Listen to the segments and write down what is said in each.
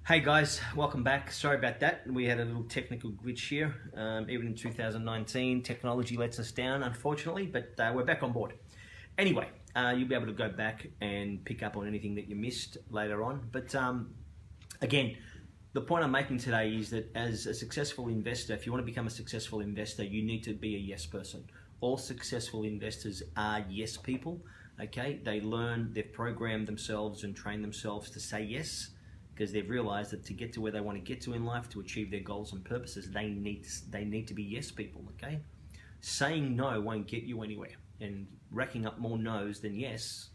Hey guys, welcome back. Sorry about that. We had a little technical glitch here. Even in 2019, technology lets us down, unfortunately, but we're back on board. Anyway, you'll be able to go back and pick up on anything that you missed later on. But again, the point I'm making today is that as a successful investor, if you want to become a successful investor, you need to be a yes person. All successful investors are yes people, okay? They learn, they've programmed themselves and trained themselves to say yes, because they've realized that to get to where they want to get to in life, to achieve their goals and purposes, they need to be yes people, okay? Saying no won't get you anywhere, and racking up more no's than yes,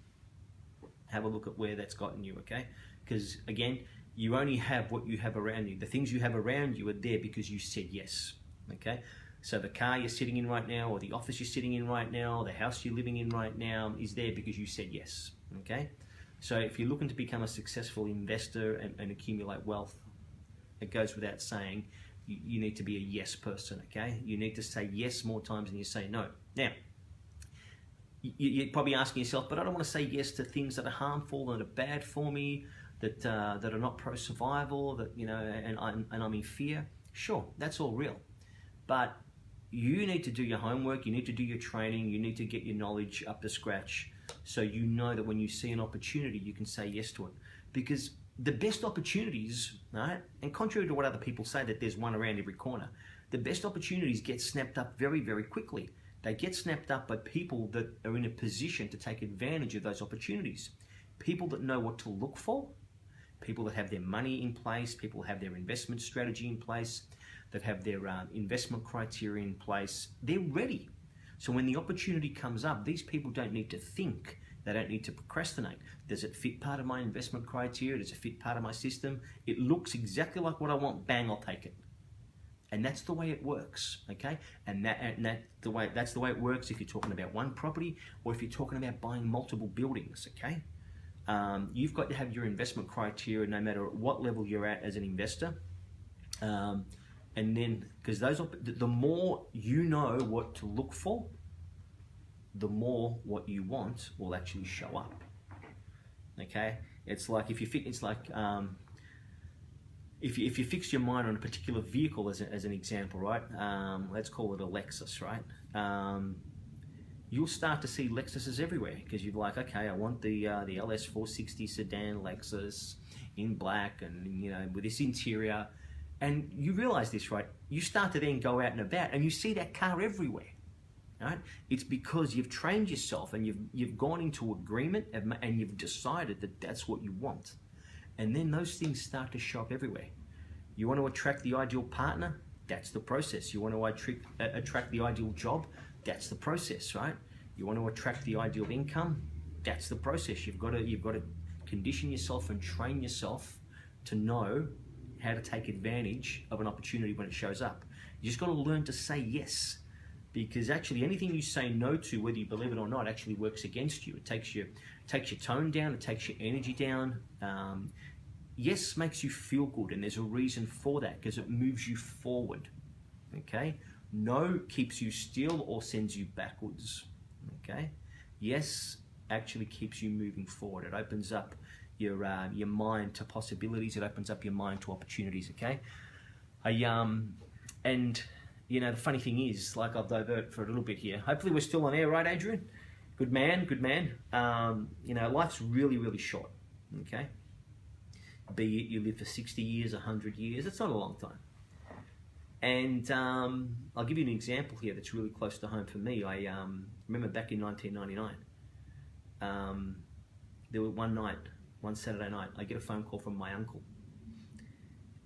have a look at where that's gotten you, okay? Because again, you only have what you have around you. The things you have around you are there because you said yes, okay? So the car you're sitting in right now, or the office you're sitting in right now, or the house you're living in right now is there because you said yes, okay? So if you're looking to become a successful investor and accumulate wealth, it goes without saying, you need to be a yes person, okay? You need to say yes more times than you say no. Now, you're probably asking yourself, but I don't want to say yes to things that are harmful, that are bad for me, that are not pro-survival, that and I'm in fear. Sure, that's all real, but you need to do your homework. You need to do your training. You need to get your knowledge up to scratch, so you know that when you see an opportunity, you can say yes to it. Because the best opportunities, right? And contrary to what other people say, that there's one around every corner, the best opportunities get snapped up very, very quickly. They get snapped up by people that are in a position to take advantage of those opportunities. People that know what to look for, people that have their money in place, people that have their investment strategy in place, that have their investment criteria in place. They're ready. So when the opportunity comes up, these people don't need to think. They don't need to procrastinate. Does it fit part of my investment criteria? Does it fit part of my system? It looks exactly like what I want. Bang, I'll take it. And that's the way it works, okay? And that's the way it works if you're talking about one property, or if you're talking about buying multiple buildings, okay? You've got to have your investment criteria no matter what level you're at as an investor. And then, because the more you know what to look for, the more what you want will actually show up. Okay, it's like if you fix your mind on a particular vehicle as an example, right? Let's call it a Lexus, right? You'll start to see Lexuses everywhere because you're like, okay, I want the LS 460 sedan Lexus in black and with this interior. And you realize this, right? You start to then go out and about and you see that car everywhere, right? It's because you've trained yourself and you've gone into agreement and you've decided that that's what you want. And then those things start to show up everywhere. You want to attract the ideal partner? That's the process. You want to attract the ideal job? That's the process, right? You want to attract the ideal income? That's the process. You've got to condition yourself and train yourself to know how to take advantage of an opportunity when it shows up. You just got to learn to say yes, because actually anything you say no to, whether you believe it or not, actually works against you. It takes your tone down, it takes your energy down. Yes makes you feel good, and there's a reason for that, because it moves you forward, okay? No keeps you still or sends you backwards, okay? Yes actually keeps you moving forward. It opens up your mind to possibilities. It opens up your mind to opportunities, okay? And the funny thing is, like, I'll divert for a little bit here. Hopefully we're still on air, right, Adrian? Good man, good man. Life's really, really short, okay? Be it you live for 60 years, 100 years, it's not a long time. And I'll give you an example here that's really close to home for me. I remember back in 1999, there was one Saturday night, I get a phone call from my uncle.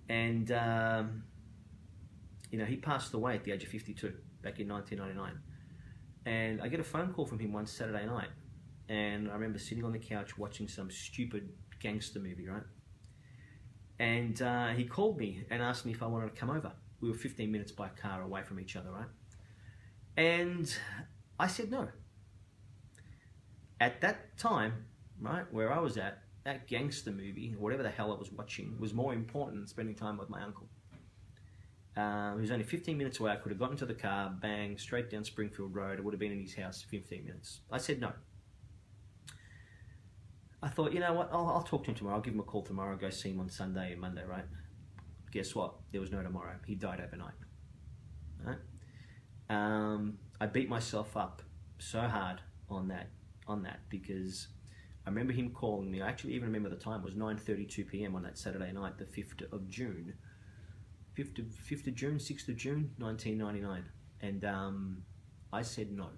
And, he passed away at the age of 52 back in 1999. And I get a phone call from him one Saturday night. And I remember sitting on the couch watching some stupid gangster movie, right? And he called me and asked me if I wanted to come over. We were 15 minutes by car away from each other, right? And I said no. At that time, right, where I was at, that gangster movie, whatever the hell I was watching, was more important than spending time with my uncle. He was only 15 minutes away. I could have gotten to the car, bang, straight down Springfield Road. I would have been in his house in 15 minutes. I said no. I thought, you know what, I'll talk to him tomorrow. I'll give him a call tomorrow. Go see him on Sunday and Monday, right? Guess what? There was no tomorrow. He died overnight. Right? I beat myself up so hard on that because I remember him calling me. I actually even remember the time. It was 9:32 p.m. on that Saturday night, the 5th of June. 5th of June, 6th of June, 1999. And I said no.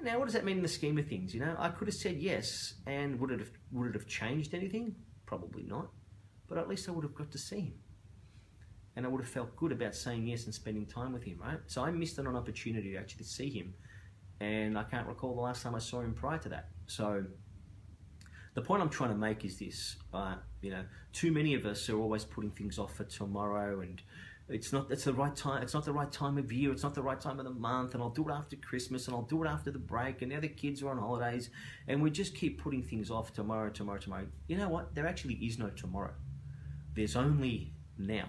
Now, what does that mean in the scheme of things? You know, I could have said yes, and would it have changed anything? Probably not. But at least I would have got to see him. And I would have felt good about saying yes and spending time with him, right? So I missed on an opportunity to actually see him. And I can't recall the last time I saw him prior to that. So the point I'm trying to make is this, you know, too many of us are always putting things off for tomorrow, and it's not the right time of year, it's not the right time of the month, and I'll do it after Christmas, and I'll do it after the break, and now the kids are on holidays, and we just keep putting things off tomorrow. You know what? There actually is no tomorrow. There's only now.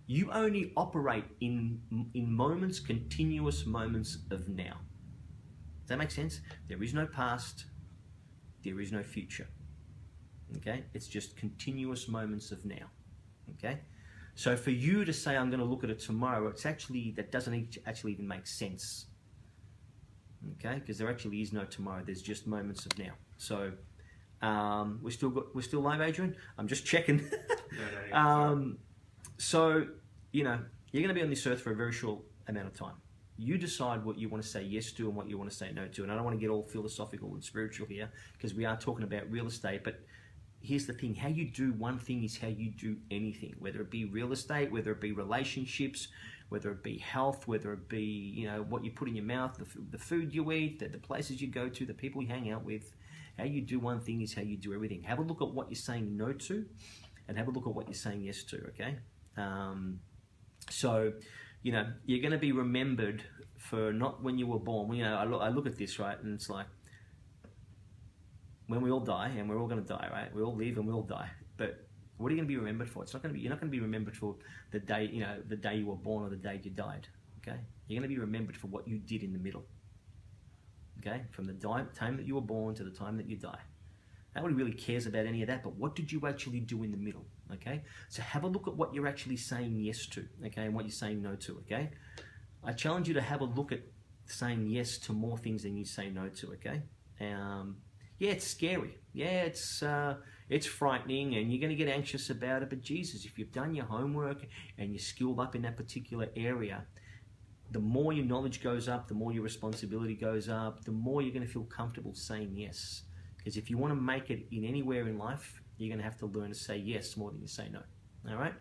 You only operate in moments, continuous moments of now. Does that make sense? There is no past, there is no future. Okay? It's just continuous moments of now. Okay? So for you to say, I'm going to look at it tomorrow, that doesn't actually even make sense. Okay? Because there actually is no tomorrow. There's just moments of now. So we're still live, Adrian? I'm just checking. So, you know, you're going to be on this earth for a very short amount of time. You decide what you want to say yes to and what you want to say no to. And I don't want to get all philosophical and spiritual here, because we are talking about real estate. But here's the thing. How you do one thing is how you do anything, whether it be real estate, whether it be relationships, whether it be health, whether it be, you know, what you put in your mouth, the food you eat, the places you go to, the people you hang out with. How you do one thing is how you do everything. Have a look at what you're saying no to, and have a look at what you're saying yes to, okay? So, you know, you're going to be remembered for not when you were born. You know, I look at this, right, and it's like, when we all die, and we're all going to die, right? We all live and we all die. But what are you going to be remembered for? You're not going to be remembered for the day, you know, the day you were born or the day you died, okay? You're going to be remembered for what you did in the middle, okay? From the time that you were born to the time that you die. Nobody really cares about any of that, but what did you actually do in the middle, okay? So have a look at what you're actually saying yes to, okay, and what you're saying no to, okay? I challenge you to have a look at saying yes to more things than you say no to, okay? Yeah, it's scary. Yeah, it's frightening, and you're going to get anxious about it, but Jesus, if you've done your homework and you're skilled up in that particular area, the more your knowledge goes up, the more your responsibility goes up, the more you're going to feel comfortable saying yes. Because if you want to make it in anywhere in life, you're going to have to learn to say yes more than you say no. All right?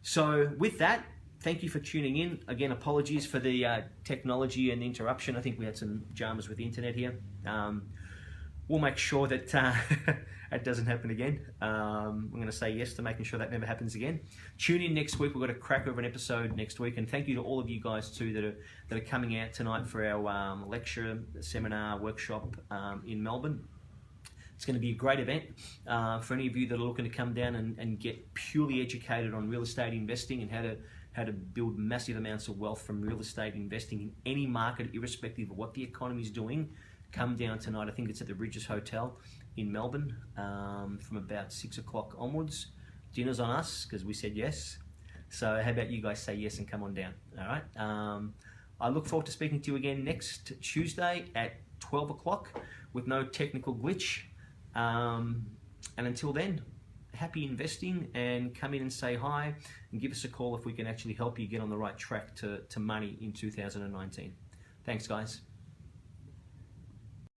So with that, thank you for tuning in. Again, apologies for the technology and interruption. I think we had some dramas with the internet here. We'll make sure that it doesn't happen again. I'm going to say yes to making sure that never happens again. Tune in next week. We've got a crack of an episode next week. And thank you to all of you guys too that are coming out tonight for our lecture, seminar, workshop in Melbourne. It's going to be a great event for any of you that are looking to come down and get purely educated on real estate investing and how to build massive amounts of wealth from real estate investing in any market, irrespective of what the economy is doing. Come down tonight. I think it's at the Regis Hotel in Melbourne from about 6 o'clock onwards. Dinner's on us because we said yes. So how about you guys say yes and come on down? All right. I look forward to speaking to you again next Tuesday at 12 o'clock with no technical glitch. And until then, happy investing, and come in and say hi and give us a call if we can actually help you get on the right track to money in 2019. Thanks, guys.